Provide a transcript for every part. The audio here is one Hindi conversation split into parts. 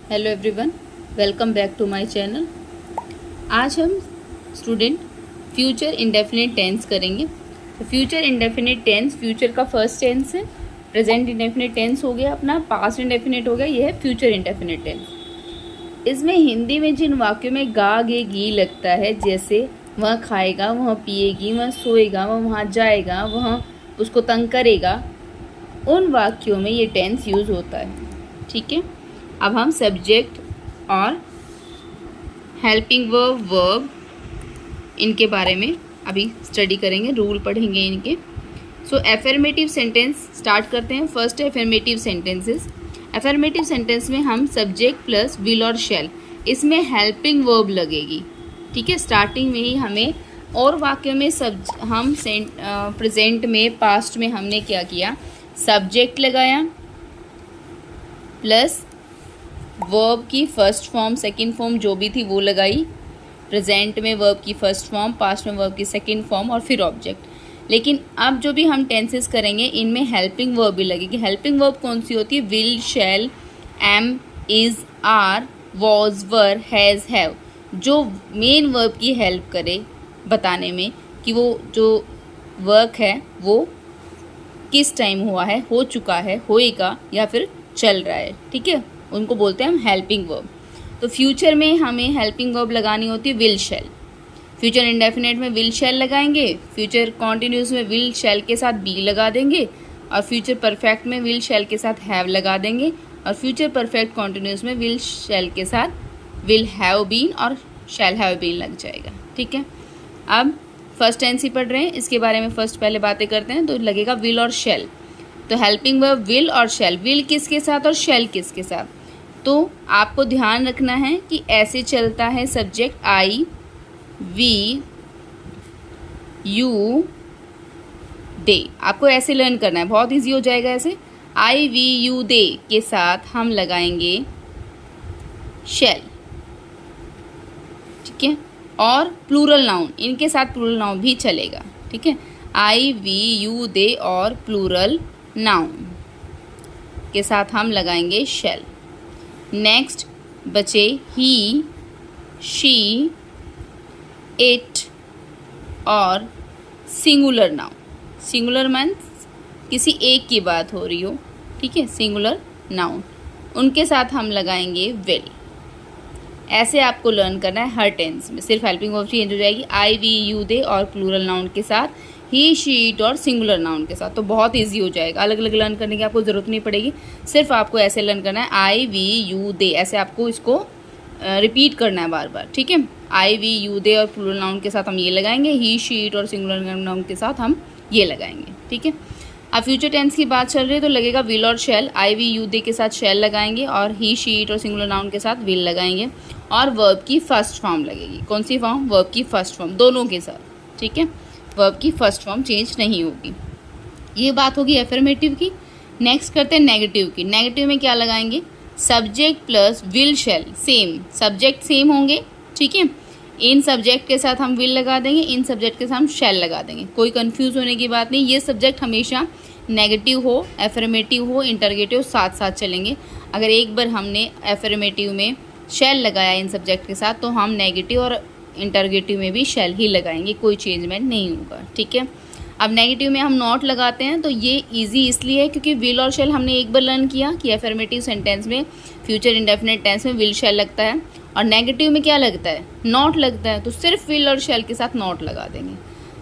Hello everyone, welcome back to my channel. आज हम स्टूडेंट फ्यूचर इंडेफिनिट टेंस करेंगे। तो फ्यूचर इंडेफिनिट टेंस फ्यूचर का फर्स्ट टेंस है। प्रेजेंट इंडेफिनिट टेंस हो गया अपना, पास्ट इंडेफिनिट हो गया, ये है फ्यूचर इंडेफिनिट टेंस। इसमें हिंदी में जिन वाक्यों में गा गे गी लगता है, जैसे वह खाएगा, वह पिएगी, वह सोएगा, वह वहाँ जाएगा, वह उसको तंग करेगा, उन वाक्यों में ये टेंस यूज होता है। ठीक है, अब हम सब्जेक्ट और हेल्पिंग वर्ब इनके बारे में अभी स्टडी करेंगे, रूल पढ़ेंगे इनके। सो एफर्मेटिव सेंटेंस स्टार्ट करते हैं। First affirmative sentences. Affirmative sentence में हम सब्जेक्ट प्लस विल और शैल, इसमें हेल्पिंग वर्ब लगेगी। ठीक है, स्टार्टिंग में ही हमें, और वाक्य में हम प्रेजेंट में, पास्ट में हमने क्या किया, सब्जेक्ट लगाया प्लस वर्ब की फर्स्ट फॉर्म सेकंड फॉर्म जो भी थी वो लगाई। प्रेजेंट में वर्ब की फर्स्ट फॉर्म, पास्ट में वर्ब की सेकंड फॉर्म और फिर ऑब्जेक्ट। लेकिन अब जो भी हम टेंसेस करेंगे इनमें हेल्पिंग वर्ब भी लगेगी। हेल्पिंग वर्ब कौन सी होती है? Will, shall, am, is, are, was, were, has, have, जो मेन वर्ब की हेल्प करे बताने में कि वो जो वर्क है वो किस टाइम हुआ है, हो चुका है, होएगा या फिर चल रहा है। ठीक है, उनको बोलते हैं हम हेल्पिंग वर्ब। तो फ्यूचर में हमें हेल्पिंग वर्ब लगानी होती है विल शैल। फ्यूचर इंडेफिनिट में विल शैल लगाएंगे, फ्यूचर कॉन्टिन्यूस में विल शैल के साथ बी लगा देंगे, और फ्यूचर परफेक्ट में विल शैल के साथ हैव लगा देंगे, और फ्यूचर परफेक्ट कॉन्टिन्यूस में विल शैल के साथ विल हैव बीन और शैल हैव बीन लग जाएगा। ठीक है, अब फर्स्ट टेंस ही पढ़ रहे हैं, इसके बारे में फर्स्ट पहले बातें करते हैं। तो लगेगा विल और शैल। तो हेल्पिंग वर्ब विल और शैल, विल किसके साथ और शैल किसके साथ? तो आपको ध्यान रखना है कि ऐसे चलता है subject I we you they. आपको ऐसे लर्न करना है, बहुत इजी हो जाएगा ऐसे। आई वी यू दे के साथ हम लगाएंगे शैल। ठीक है, और प्लूरल नाउन, इनके साथ प्लूरल नाउन भी चलेगा। ठीक है, आई वी यू दे और प्लूरल नाउन के साथ हम लगाएंगे शैल। नेक्स्ट बचे ही, शी, इट और सिंगुलर नाउन। सिंगुलर मीन्स किसी एक की बात हो रही हो। ठीक है, सिंगुलर नाउन, उनके साथ हम लगाएंगे विल। ऐसे आपको लर्न करना है हर टेंस में। सिर्फ हेल्पिंग वर्ब चेंज हो जाएगी, आई वी यू दे और प्लूरल नाउन के साथ, ही शी इट और सिंगुलर नाउन के साथ। तो बहुत इजी हो जाएगा, अलग अलग लर्न करने की आपको ज़रूरत नहीं पड़ेगी। सिर्फ आपको ऐसे लर्न करना है, आई वी यू दे, ऐसे आपको इसको रिपीट करना है बार बार। ठीक है, आई वी यू दे और प्लूरल नाउन के साथ हम ये लगाएंगे, ही शी इट और सिंगुलर नाउन के साथ हम ये लगाएंगे। ठीक है, अब फ्यूचर टेंस की बात चल रही है तो लगेगा विल और शैल। आई वी यू दे के साथ शैल लगाएंगे, और ही शी इट और सिंगुलर नाउन के साथ विल लगाएंगे, और वर्ब की फर्स्ट फॉर्म लगेगी। कौन सी फॉर्म? वर्ब की फर्स्ट फॉर्म, दोनों के साथ। ठीक है, वर्ब की फर्स्ट फॉर्म चेंज नहीं होगी। ये बात होगी एफर्मेटिव की। नेक्स्ट करते हैं नेगेटिव की। नेगेटिव में क्या लगाएंगे? Subject plus will shell, same subject same होंगे। ठीक है, इन सब्जेक्ट के साथ हम विल लगा देंगे, इन सब्जेक्ट के साथ हम शैल लगा देंगे। कोई कंफ्यूज होने की बात नहीं। ये सब्जेक्ट हमेशा नेगेटिव हो, एफर्मेटिव हो, इंटरगेटिव साथ साथ चलेंगे। अगर एक बार हमने एफर्मेटिव में शैल लगाया इन सब्जेक्ट के साथ, तो हम नेगेटिव और इंटरगेटिव में भी शैल ही लगाएंगे, कोई चेंजमेंट नहीं होगा। ठीक है, अब नेगेटिव में हम नॉट लगाते हैं। तो ये इजी इसलिए है क्योंकि विल और शैल हमने एक बार लर्न किया कि एफर्मेटिव सेंटेंस में, फ्यूचर इंडेफिनिट टेंस में विल शैल लगता है, और नेगेटिव में क्या लगता है? नॉट लगता है। तो सिर्फ विल और शैल के साथ नॉट लगा देंगे।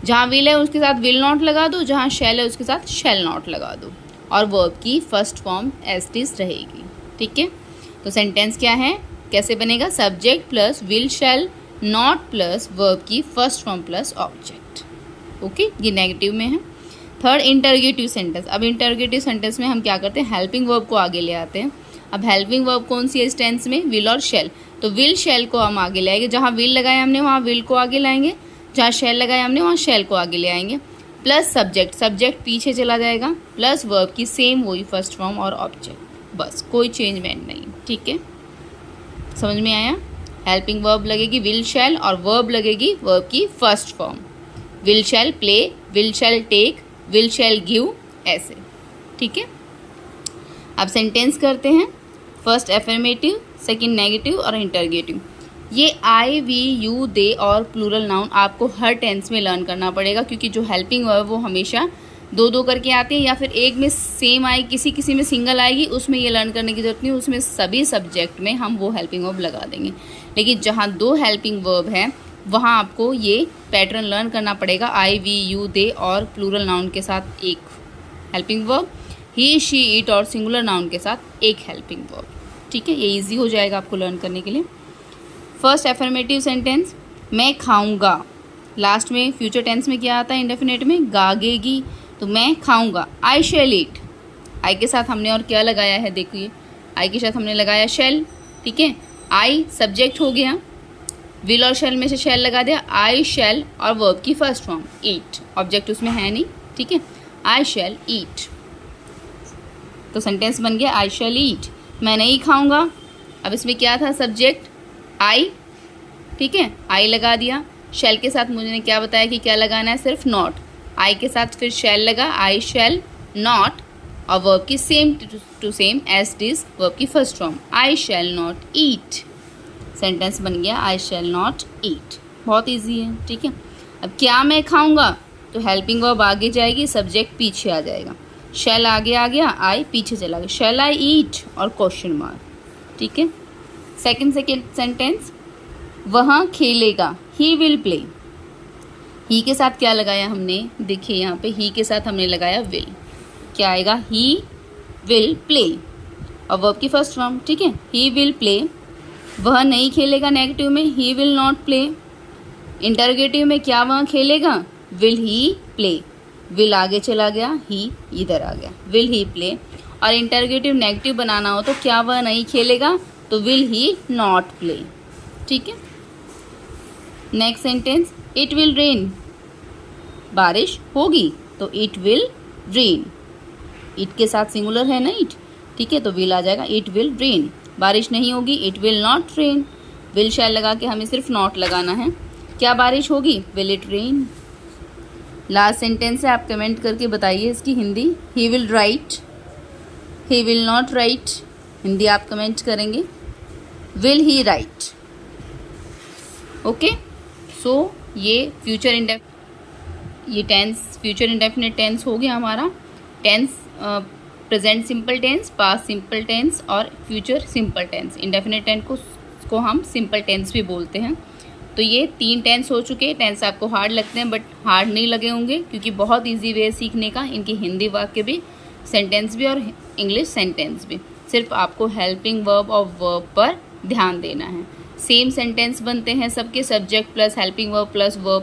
जहाँ विल है उसके साथ विल नॉट लगा दो, जहाँ शैल है उसके साथ शैल नॉट लगा दो, और वर्ब की first form as it is रहेगी। ठीक है, तो सेंटेंस क्या है, कैसे बनेगा? Subject plus will shall, not plus verb की first form plus object. Okay, ये नेगेटिव में है। Third interrogative sentence. अब इंटरगेटिव सेंटेंस में हम क्या करते हैं? हेल्पिंग वर्ब को आगे ले आते हैं। अब हेल्पिंग वर्ब कौन सी है इस टेंस में? विल और शैल। तो विल शैल को हम आगे लाएंगे, जहाँ विल लगाया हमने वहाँ विल को आगे लाएंगे, जहाँ शैल लगाया हमने वहाँ शैल को आगे ले आएंगे, प्लस सब्जेक्ट, सब्जेक्ट पीछे चला जाएगा, प्लस वर्ब की सेम वही फर्स्ट फॉर्म और ऑब्जेक्ट, बस कोई चेंजमेंट नहीं। ठीक है, समझ में आया? हेल्पिंग वर्ब लगेगी विल शैल, और वर्ब लगेगी वर्ब की first form. Will shall play, will shall take, will shall give, ऐसे। ठीक है, अब सेंटेंस करते हैं। फर्स्ट एफर्मेटिव, सेकंड नेगेटिव और इंटरगेटिव। ये आई, वी, यू, दे और प्लूरल नाउन आपको हर टेंस में लर्न करना पड़ेगा, क्योंकि जो हेल्पिंग वर्ब वो हमेशा दो दो करके आते हैं, या फिर एक में सेम आएगी, किसी में सिंगल आएगी, उसमें ये लर्न करने की जरूरत नहीं, उसमें सभी सब्जेक्ट में हम वो हेल्पिंग वर्ब लगा देंगे। लेकिन जहाँ दो हेल्पिंग वर्ब है वहाँ आपको ये पैटर्न लर्न करना पड़ेगा, आई, वी, यू, दे और प्लूरल नाउन के साथ एक helping verb, he, she, it और सिंगुलर नाउन के साथ एक हेल्पिंग वर्ब। ठीक है, ये इजी हो जाएगा आपको लर्न करने के लिए। फर्स्ट एफर्मेटिव सेंटेंस, मैं खाऊंगा। लास्ट में फ्यूचर टेंस में क्या आता है इंडेफिनेट में, गागेगी, तो मैं खाऊंगा, आई शैल ईट। आई के साथ हमने और क्या लगाया है, देखिए आई के साथ हमने लगाया शैल। ठीक है, आई सब्जेक्ट हो गया, विल और शैल में से शैल लगा दिया, आई शैल और वर्ब की फर्स्ट फॉर्म ईट, ऑब्जेक्ट उसमें है नहीं। ठीक है, आई शैल ईट, तो सेंटेंस बन गया आई शैल ईट, मैं नहीं खाऊंगा। अब इसमें क्या था, सब्जेक्ट आई, ठीक है, आई लगा दिया, शैल के साथ मुझे क्या बताया कि क्या लगाना है, सिर्फ नॉट। आई के साथ फिर शैल लगा, आई शैल नॉट, और वर्ब की same to same as is verb की first form, I shall not eat. Sentence बन गया आई शैल नॉट ईट, बहुत इजी है। ठीक है, अब क्या मैं खाऊंगा, तो हेल्पिंग वर्ब आगे जाएगी, सब्जेक्ट पीछे आ जाएगा, शैल आगे आ गया, आई पीछे चला गया, शैल आई ईट और क्वेश्चन मार्क। ठीक है, सेकंड सेंटेंस, वह खेलेगा, ही विल प्ले। ही के साथ क्या लगाया हमने, देखिए यहाँ पे ही के साथ हमने लगाया विल, क्या आएगा, ही विल प्ले और वर्ब की फर्स्ट फॉर्म। ठीक है, ही विल प्ले, वह नहीं खेलेगा नेगेटिव में, ही विल नॉट प्ले। इंटरगेटिव में क्या वह खेलेगा, विल ही प्ले, विल आगे चला गया, ही इधर आ गया, विल ही प्ले। और इंटरगेटिव नेगेटिव बनाना हो तो क्या वह नहीं खेलेगा, तो विल ही नॉट प्ले। ठीक है, next sentence, it will rain, बारिश होगी, तो इट विल रेन, इट के साथ सिंगुलर है ना इट, ठीक है, तो विल आ जाएगा, इट विल रेन। बारिश नहीं होगी, it will not rain, will शैल लगा के हमें सिर्फ नॉट लगाना है। क्या बारिश होगी, will it rain. Last sentence है, आप कमेंट करके बताइए इसकी Hindi, he will write, he will not write, Hindi आप कमेंट करेंगे, will he write. Okay, so ये फ्यूचर इंडेफिनिट टेंस हो गया हमारा। Tense present simple tense, past simple tense और future simple tense. Indefinite tense को हम सिंपल टेंस भी बोलते हैं। तो ये 3 टेंस हो चुके हैं। टेंस आपको हार्ड लगते हैं बट हार्ड नहीं लगे होंगे, क्योंकि बहुत इजी वे है सीखने का। इनकी हिंदी वाक्य भी, सेंटेंस भी और इंग्लिश सेंटेंस भी। सिर्फ आपको हेल्पिंग वर्ब और वर्ब पर ध्यान देना है। सेम सेंटेंस बनते हैं सबके, subject plus helping verb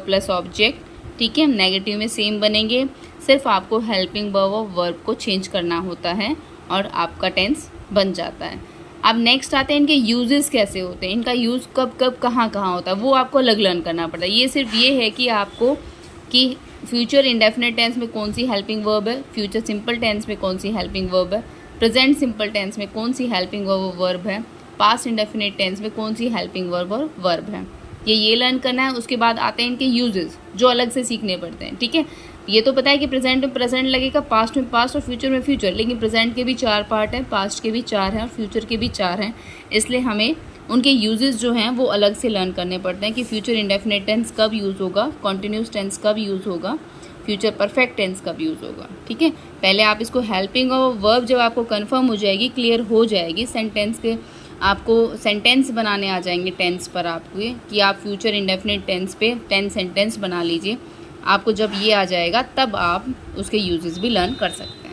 plus object. ठीक है, नेगेटिव में सेम बनेंगे, सिर्फ आपको हेल्पिंग वर्ब और वर्ब को चेंज करना होता है और आपका टेंस बन जाता है। अब नेक्स्ट आते हैं इनके यूजेस कैसे होते हैं, इनका यूज़ कब कब कहाँ कहाँ होता है, वो आपको अलग लर्न करना पड़ता है। ये सिर्फ ये है कि आपको कि फ्यूचर इंडेफिनिट टेंस में कौन सी हेल्पिंग वर्ब है, फ्यूचर सिंपल टेंस में कौन सी हेल्पिंग वर्ब है, प्रेजेंट सिंपल टेंस में कौन सी हेल्पिंग वर्ब और वर्ब है, पास्ट इंडेफिनिट टेंस में कौन सी हेल्पिंग वर्ब और वर्ब है। ये लर्न करना है। उसके बाद आते हैं इनके यूजेस, जो अलग से सीखने पड़ते हैं। ठीक है, ये तो पता है कि प्रेजेंट में प्रेजेंट लगेगा, पास्ट में पास्ट और फ्यूचर में फ्यूचर, लेकिन प्रेजेंट के भी 4 पार्ट हैं, पास्ट के भी 4 हैं और फ्यूचर के भी 4 हैं। इसलिए हमें उनके यूजेस जो हैं वो अलग से लर्न करने पड़ते हैं कि फ्यूचर इंडेफिनिट टेंस कब यूज़ होगा, कॉन्टिन्यूस टेंस कब यूज़ होगा, फ्यूचर परफेक्ट टेंस कब यूज़ होगा। ठीक है, पहले आप इसको हेल्पिंग और वर्ब जब आपको कन्फर्म हो जाएगी, क्लियर हो जाएगी, सेंटेंस के आपको सेंटेंस बनाने आ जाएंगे टेंस पर आपको, ये कि आप फ्यूचर इंडेफिनिट टेंस पे 10 सेंटेंस बना लीजिए। आपको जब ये आ जाएगा तब आप उसके यूजेस भी लर्न कर सकते हैं।